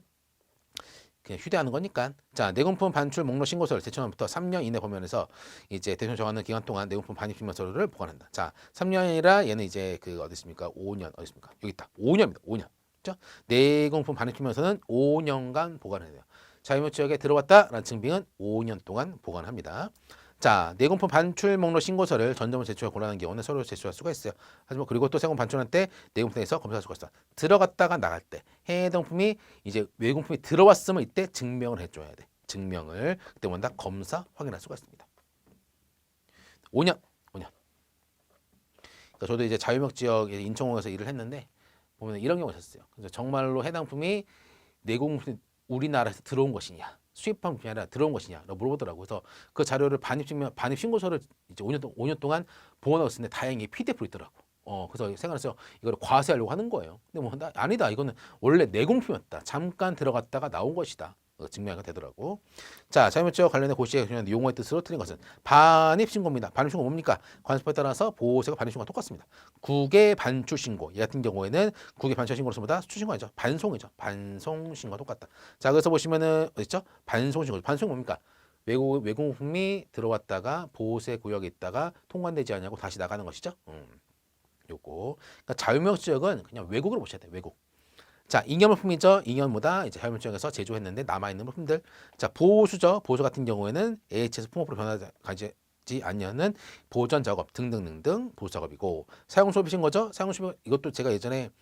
그냥 휴대하는 거니까. 자, 내공품 반출 목록 신고서를 제출부터 3년 이내 범위에서 이제 대통령 정하는 기간 동안 내공품 반입 신고서를 보관한다. 자, 3년이 아니라 얘는 이제 그 어디 있습니까? 5년 어디 있습니까? 여기 있다. 5년입니다. 5년. 그렇죠? 내공품 반입 신고서는 5년간 보관해야 돼요. 자유무역 지역에 들어왔다라는 증빙은 5년 동안 보관합니다. 자, 내공품 반출 목록 신고서를 전자문 제출을 곤란한 경우는 서로 제출할 수가 있어요. 하지만 그리고 또 세공 반출할 때 내공품에서 검사할 수가 있어. 들어갔다가 나갈 때 해외동품이 이제 외공품이 들어왔음을 이때 증명을 해줘야 돼. 증명을 그때 뭔가 검사 확인할 수가 있습니다. 5년. 그러니까 저도 이제 자유무역 지역에 인천공에서 일을 했는데 보면 이런 경우가 있었어요. 그래서 정말로 해당품이 내공품이 우리나라에서 들어온 것이냐, 수입한 품이 아니라 들어온 것이냐라고 물어보더라고요. 그래서 그 자료를 반입 신고서를 이제 5년 동안 보관하고 있었는데 다행히 PDF로 있더라고. 그래서 생각해서 이걸 과세하려고 하는 거예요. 근데 뭐 아니다. 이거는 원래 내공품이었다. 잠깐 들어갔다가 나온 것이다. 증명이 되더라고. 자, 자유무역지역 관련된 고시에 용어의 뜻으로 틀린 것은 반입신고입니다. 반입신고 뭡니까? 관습에 따라서 보호세가 반입신고와 똑같습니다. 국외 반출신고 이 같은 경우에는 국외 반출신고로서보다 수출신고 아니죠. 반송이죠. 반송신고와 똑같다. 자, 그래서 보시면은 어딨죠? 반송신고. 반송 뭡니까? 외국품이 들어왔다가 보호세 구역에 있다가 통관되지 않냐고 다시 나가는 것이죠. 요거. 그러니까 자유무역 지역은 그냥 외국으로 보셔야 돼요. 외국. 자, 잉여물품이죠. 잉여물보다 이제 자유무역 지역에서 제조했는데 남아있는 물품들. 자, 보수죠. 보수 같은 경우에는 AH에서 풍업으로 변화하지 않냐는 보전 작업 등등등등 보수 작업이고 사용 소비신 거죠. 사용 소비 이것도 제가 예전에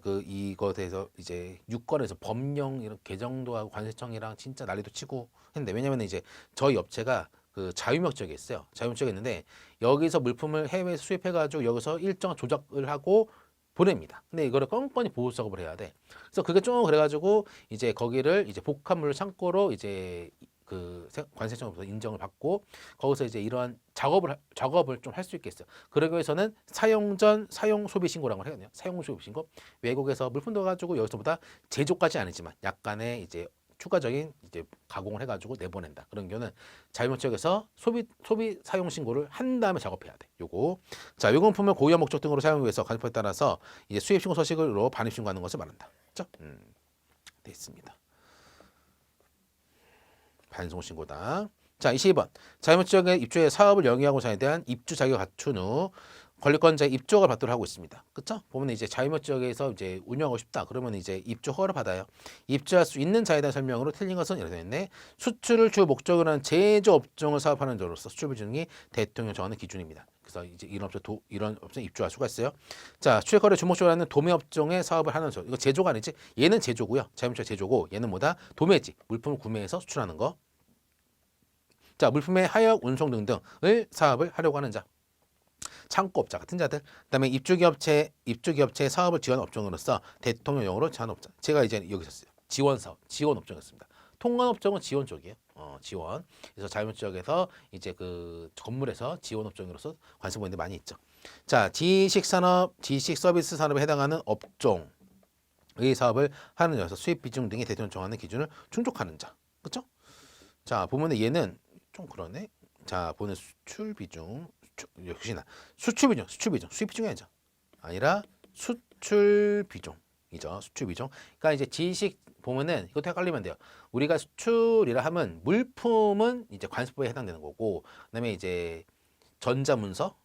그 이거에 대해서 이제 유권에서 법령 이런 개정도 하고 관세청이랑 진짜 난리도 치고 했는데 왜냐면 이제 저희 업체가 그 자유무역 지역에 있어요. 자유무역 지역에 있는데 여기서 물품을 해외에서 수입해가지고 여기서 일정 조작을 하고 보냅니다. 근데 이거를 껌껌이 보호 작업을 해야 돼. 그래서 그게 좀 그래가지고 이제 거기를 이제 복합물 창고로 이제 그 관세청으로부터 인정을 받고 거기서 이제 이러한 작업을 좀 할 수 있게 했어요. 그러기 위해서는 사용 전 사용 소비 신고라는 걸 해야 돼요. 사용 소비 신고. 외국에서 물품도 가지고 여기서보다 제조까지 아니지만 약간의 이제 추가적인 이제 가공을 해가지고 내보낸다. 그런 경우는 자유무역 지역에서 소비 사용 신고를 한 다음에 작업해야 돼. 요거. 자, 외국품을 고유한 목적 등으로 사용하기 위해서 관습법에 따라서 이제 수입 신고 서식으로 반입 신고하는 것을 말한다. 그렇죠? 돼 있습니다. 반송 신고다. 자, 22번. 자유무역 지역에 입주해 사업을 영위하고 자에 대한 입주 자격을 갖춘 후 권리권자의 입주허가를 받도록 하고 있습니다. 그렇죠? 보면 이제 자유무역 지역에서 이제 운영하고 싶다. 그러면 이제 입주 허가를 받아요. 입주할 수 있는 자에 대한 설명으로 틀린 것은 이렇게 되어 있네. 수출을 주 목적으로 한 제조 업종을 사업하는 자로서 수출 비중이 대통령 정하는 기준입니다. 그래서 이제 이런 업종 입주할 수가 있어요. 자, 출입거래 주목적으로 하는 도매 업종의 사업을 하는 저 이거 제조가 아니지? 얘는 제조고요. 자유무역 제조고 얘는 뭐다? 도매지. 물품을 구매해서 수출하는 거. 자, 물품의 하역, 운송 등등을 사업을 하려고 하는 자. 창고업자 같은 자들, 그다음에 입주기업체 사업을 지원 업종으로서 대통령령으로 제한 업자. 제가 이제 여기 있었어요. 지원 사업, 지원 업종이었습니다. 통관 업종은 지원 쪽이에요. 지원. 그래서 자유무역 지역에서 이제 그 건물에서 지원 업종으로서 관심 보이는 데 많이 있죠. 자, 지식 서비스 산업에 해당하는 업종의 사업을 하는 자로서 수입 비중 등의 대통령 정하는 기준을 충족하는 자. 그렇죠? 자, 보면 얘는 좀 그러네. 자, 보는 수출 비중. 역시나 수출 비중, 수입 비중이 아니라 수출 비중이죠. 수출 비중. 그러니까 이제 지식 보면은 이것도 헷갈리면 돼요. 우리가 수출이라 하면 물품은 이제 관세법에 해당되는 거고, 그다음에 이제 전자문서,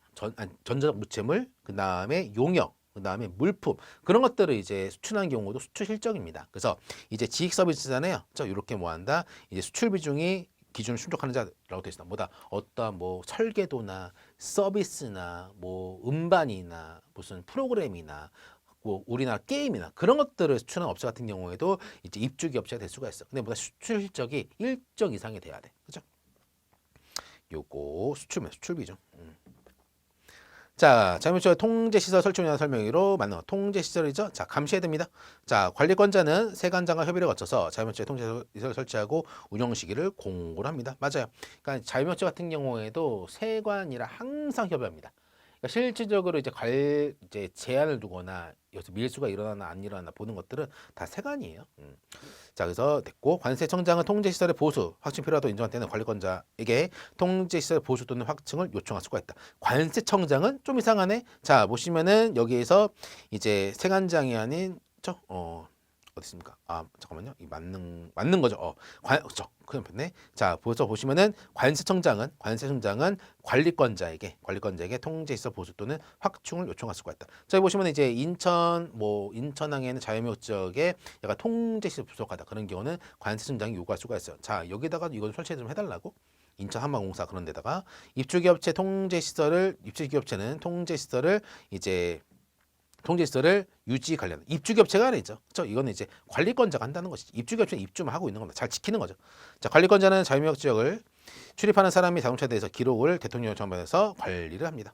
전자무체물, 그다음에 용역, 그다음에 물품 그런 것들을 이제 수출하는 경우도 수출 실적입니다. 그래서 이제 지식 서비스잖아요. 이렇게 뭐 한다. 이제 수출 비중이 기준을 충족하는 자라고 되어 있습니다. 뭐다 어떠한 뭐 설계도나 서비스나 뭐 음반이나 무슨 프로그램이나 뭐 우리나라 게임이나 그런 것들을 수출하는 업체 같은 경우에도 이제 입주기 업체가 될 수가 있어. 근데 뭐다 수출 실적이 일정 이상이 돼야 돼. 그죠? 요거 수출 비중. 자, 자유무역 통제시설 설치에 대한 설명으로 맞는 통제시설이죠. 자, 감시해야 됩니다. 자, 관리권자는 세관장과 협의를 거쳐서 자유무역 통제시설을 설치하고 운영 시기를 공고를 합니다. 맞아요. 그러니까 자유무역 같은 경우에도 세관이랑 항상 협의합니다. 그러니까 실질적으로 이제 제한을 두거나 여기서 밀수가 일어나나 안 일어나나 보는 것들은 다 세관이에요. 자, 그래서 됐고 관세청장은 통제시설의 보수, 확충 필요하다고 인정할 때는 관리권자에게 통제시설 보수 또는 확충을 요청할 수가 있다. 관세청장은 좀 이상하네. 자, 보시면은 여기에서 이제 세관장이 아닌 어디 있습니까? 아 잠깐만요. 이 맞는 거죠. 그렇죠. 그냥 네. 자, 벌써 보시면은 관세청장은 관리권자에게 통제시설 보수 또는 확충을 요청할 수가 있다. 자, 여기 보시면 이제 인천항에는 자유무역 지역에 약간 통제시설 부족하다 그런 경우는 관세청장이 요구할 수가 있어요. 자, 여기다가 이걸 설치 좀 해달라고. 인천 한방공사 그런 데다가 입주기업체 입주기업체는 통제시설을 유지 관련 입주기업체가 아니죠. 그렇죠? 이거는 이제 관리권자가 한다는 것이지. 입주기업체는 입주만 하고 있는 겁니다. 잘 지키는 거죠. 자, 관리권자는 자유무역 지역을 출입하는 사람이 자동차에 대해서 기록을 대통령 정부에서 관리를 합니다.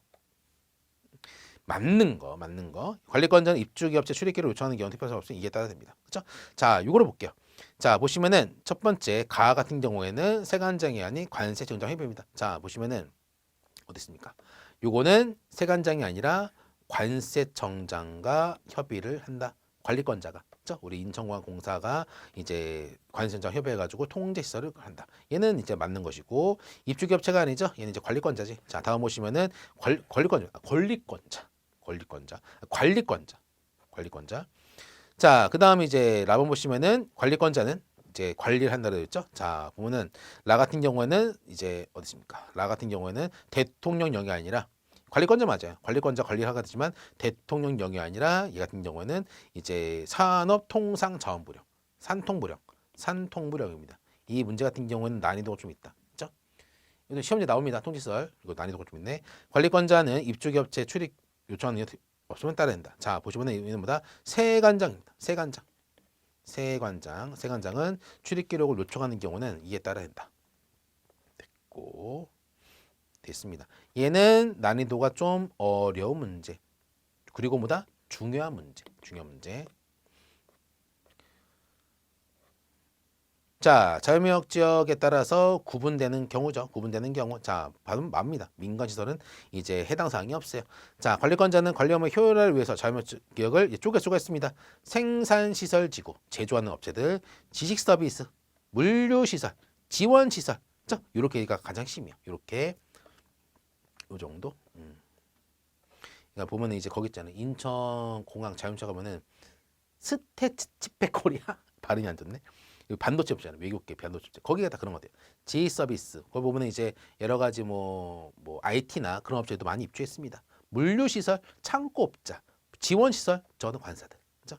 맞는 거. 관리권자는 입주기업체 출입기를 요청하는 경우 투표할 수 없으니 이에 따라 됩니다. 그렇죠? 자, 요거를 볼게요. 자, 보시면은 첫 번째 가 같은 경우에는 세관장이 아닌 관세청장 협의입니다. 자, 보시면은 어디 있습니까? 요거는 세관장이 아니라 관세청장과 협의를 한다. 관리권자가. 그렇죠? 우리 인천공항공사가 이제 관세청장 협의해가지고 통제시설을 한다. 얘는 이제 맞는 것이고 입주기업체가 아니죠. 얘는 이제 관리권자지. 자, 다음 보시면은 관리권자. 자, 그 다음에 이제 라번 보시면은 관리권자는 이제 관리를 한다고 했죠. 자, 보면은 라 같은 경우에는 이제 어디 있습니까? 라 같은 경우에는 대통령령이 아니라 관리권자 맞아요. 관리권자 관리를 하지만 대통령령이 아니라 이 같은 경우에는 이제 산업통상자원부령, 산통부령입니다. 이 문제 같은 경우에는 난이도가 좀 있다. 그렇죠? 이거 시험제 나옵니다. 통지설. 이거 난이도가 좀 있네. 관리권자는 입주기업체 출입 요청하는 게 없으면 따라야 된다. 자, 보시면은 이는 뭐다? 세관장입니다. 세관장은 출입 기록을 요청하는 경우는 이에 따라야 된다. 됐고. 됐습니다. 얘는 난이도가 좀 어려운 문제. 그리고 뭐다? 중요한 문제. 자, 자유무역 지역에 따라서 구분되는 경우죠. 자, 맞습니다. 민간시설은 이제 해당 사항이 없어요. 자, 관리권자는 관리 업무 효율화를 위해서 자유무역 지역을 쪼갤 수가 있습니다. 생산시설지구, 제조하는 업체들, 지식서비스, 물류시설, 지원시설. 이렇게가 가장 심이에요. 이렇게 요 정도. 그러니까 보면은 이제 거기 있잖아요. 인천공항 자동차 가면은 스테치페코리아 발음이 안 좋네. 반도체 업체잖아요. 외국계 반도체 업체. 거기가 다 그런 것 같아요. G 서비스. 거기 보면은 이제 여러 가지 뭐 IT나 그런 업체도 많이 입주했습니다. 물류시설, 창고업자, 지원시설, 저는 관사들. 그죠?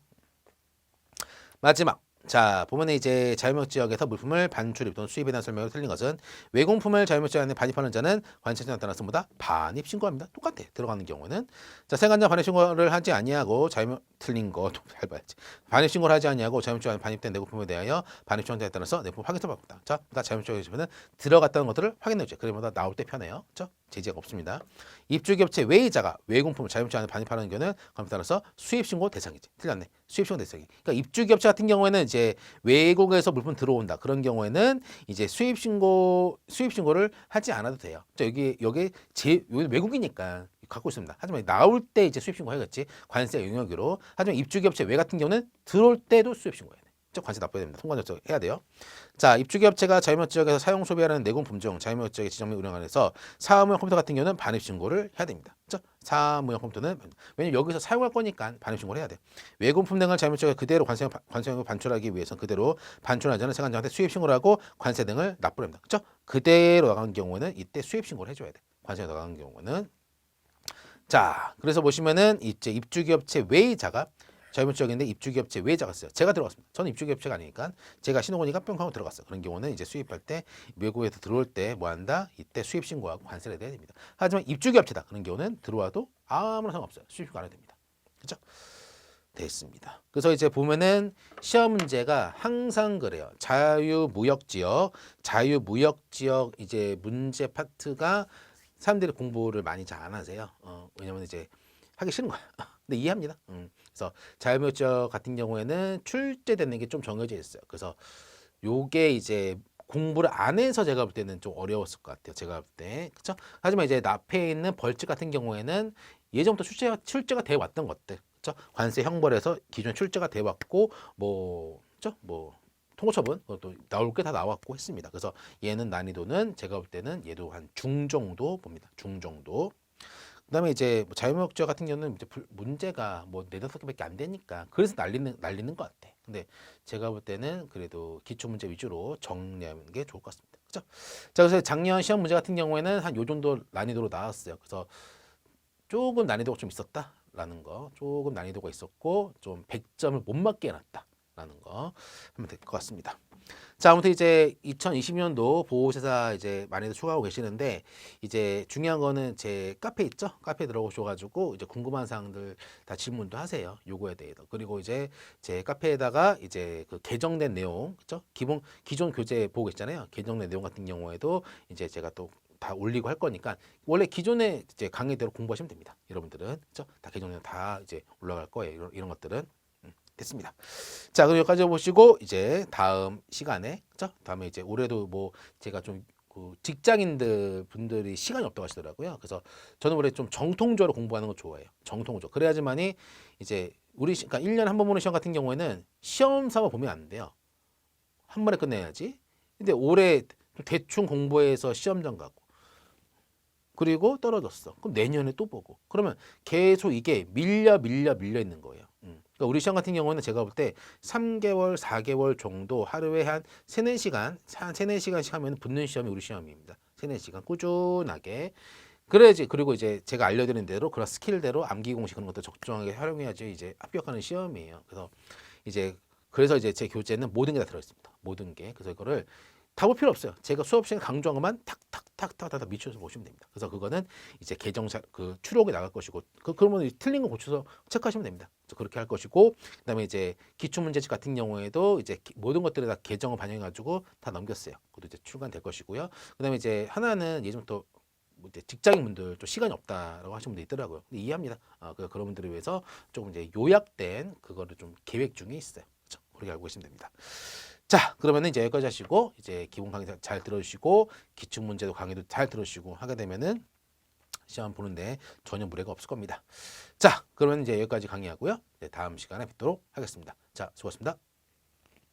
마지막. 자, 보면은 이제 자유무역 지역에서 물품을 반출입 또는 수입에 대한 설명을 틀린 것은 외공품을 자유무역 지역에 반입하는 자는 관세청에 따라서 뭐다? 반입 신고합니다. 똑같아. 들어가는 경우는 자, 세관장 반입 신고를 하지 아니하고 자유무역 틀린 거 잘 봐야지. 반입 신고를 하지 아니하고 자유무역 지역에 반입된 내구품에 대하여 반입 청장에 따라서 내품 확인서 받습니다. 자, 나 자유무역 지역에 있으면 들어갔다는 것들을 확인해 주죠. 그러면 나올 때 편해요. 그렇죠? 제재가 없습니다. 입주기업체 외의자가 외공품을 자유무역 지역에 반입하는 경우는 그에 따라서 수입신고 대상이지. 틀렸네. 수입신고 대상이. 그러니까 입주기업체 같은 경우에는 이제 외국에서 물품 들어온다. 그런 경우에는 이제 수입신고를 하지 않아도 돼요. 여기 외국이니까 갖고 있습니다. 하지만 나올 때 이제 수입신고 해야겠지. 관세 영역으로. 하지만 입주기업체 외 같은 경우는 들어올 때도 수입신고해야 돼. 관세 납부해야 됩니다. 통관절차 해야 돼요. 자, 입주기업체가 자유무역 지역에서 사용 소비하는 내공품 중 자유무역 지역의 지정명 운영 안에서 사무용 컴퓨터 같은 경우는 반입 신고를 해야 됩니다. 그렇죠? 사무용 컴퓨터는 왜냐면 여기서 사용할 거니까 반입 신고를 해야 돼. 외공품 등을 자유무역 지역에 그대로 관세용을 반출하기 위해서는 그대로 반출하지 않은 세관장한테 수입 신고를 하고 관세 등을 납부를 합니다. 그렇죠? 그대로 나가는 경우에는 이때 수입 신고를 해줘야 돼. 관세에 나가는 경우는. 자, 그래서 보시면은 이제 입주기업체 외의자가 자유무역 지역인데 입주기업체 외자가 있어요. 제가 들어갔습니다. 저는 입주기업체가 아니니까 제가 신호고니까 뿅 하고 들어갔어요. 그런 경우는 이제 수입할 때 외국에서 들어올 때 뭐 한다? 이때 수입 신고하고 관세를 내야 됩니다. 하지만 입주기업체다. 그런 경우는 들어와도 아무런 상관없어요. 수입 신고 안 해도 됩니다. 그렇죠? 됐습니다. 그래서 이제 보면은 시험 문제가 항상 그래요. 자유무역 지역 이제 문제 파트가 사람들이 공부를 많이 잘 안 하세요. 왜냐면 이제 하기 싫은 거야. 근데 이해합니다. 그래서 자유무역 지역 같은 경우에는 출제되는 게 좀 정해져 있어요. 그래서 요게 이제 공부를 안 해서 제가 볼 때는 좀 어려웠을 것 같아요. 제가 볼 때. 그렇죠? 하지만 이제 앞에 있는 벌칙 같은 경우에는 예전부터 출제가 돼 왔던 것들. 그렇죠? 관세 형벌에서 기존에 출제가 돼 왔고 그렇죠? 통고처분 그것도 나올 게 다 나왔고 했습니다. 그래서 얘는 난이도는 제가 볼 때는 얘도 한 중 정도 봅니다. 중 정도. 그다음에 이제 뭐 자유무역지역 같은 경우는 이제 문제가 뭐 4-5개밖에 안 되니까 그래서 날리는 것 같아. 근데 제가 볼 때는 그래도 기초 문제 위주로 정리하는 게 좋을 것 같습니다. 그죠? 자, 그래서 작년 시험 문제 같은 경우에는 한 요 정도 난이도로 나왔어요. 그래서 조금 난이도가 좀 있었다라는 거, 조금 난이도가 있었고 좀 100점을 못 맞게 해놨다라는 거 하면 될 것 같습니다. 자, 아무튼 이제 2020년도 보호세사 이제 많이들 추가하고 계시는데 이제 중요한 거는 제 카페 있죠? 카페 들어오셔가지고 이제 궁금한 사항들 다 질문도 하세요. 요거에 대해서. 그리고 이제 제 카페에다가 이제 그 개정된 내용, 그죠? 기존 교재 보고 있잖아요. 개정된 내용 같은 경우에도 이제 제가 또 다 올리고 할 거니까 원래 기존의 이제 강의대로 공부하시면 됩니다. 여러분들은 그죠? 다 개정된 다 이제 올라갈 거예요. 이런 것들은 됐습니다. 자, 그럼 여기까지 보시고 이제 다음 시간에 그죠? 다음에 이제 올해도 뭐 제가 좀 그 직장인들 분들이 시간이 없다고 하시더라고요. 그래서 저는 원래 좀 정통적으로 공부하는 거 좋아해요. 정통적. 그래야지만이 이제 그러니까 1년에 한 번 보는 시험 같은 경우에는 시험 삼아 보면 안 돼요. 한 번에 끝내야지. 근데 올해 대충 공부해서 시험장 가고 그리고 떨어졌어. 그럼 내년에 또 보고. 그러면 계속 이게 밀려 있는 거예요. 그러니까 우리 시험 같은 경우는 제가 볼 때 3개월, 4개월 정도 하루에 한 3, 4시간, 한 3, 4시간씩 하면 붙는 시험이 우리 시험입니다. 3, 4시간 꾸준하게. 그래야지. 그리고 이제 제가 알려드린 대로 그런 스킬대로 암기 공식 그런 것도 적정하게 활용해야지 이제 합격하는 시험이에요. 그래서 이제 제 교재는 모든 게 다 들어있습니다. 모든 게. 그래서 이거를 다 볼 필요 없어요. 제가 수업 시간에 강조한 것만 탁탁탁탁탁 미쳐서 보시면 됩니다. 그래서 그거는 이제 개정사 그 추록이 나갈 것이고 그러면 틀린 거 고쳐서 체크하시면 됩니다. 그렇게 할 것이고 그다음에 이제 기출 문제집 같은 경우에도 이제 모든 것들을 다 개정을 반영해 가지고 다 넘겼어요. 그것도 이제 출간될 것이고요. 그다음에 이제 하나는 예전부터 뭐 이제 직장인분들 또 시간이 없다라고 하시는 분들 있더라고요. 근데 이해합니다. 그런 분들을 위해서 조금 이제 요약된 그거를 좀 계획 중에 있어요. 그렇죠? 그렇게 알고 계시면 됩니다. 자, 그러면은 이제 여기까지 하시고 이제 기본 강의 잘 들어주시고 기출 문제도 강의도 잘 들어주시고 하게 되면은 시험 보는데 전혀 무리가 없을 겁니다. 자, 그러면 이제 여기까지 강의하고요. 네, 다음 시간에 뵙도록 하겠습니다. 자, 수고하셨습니다.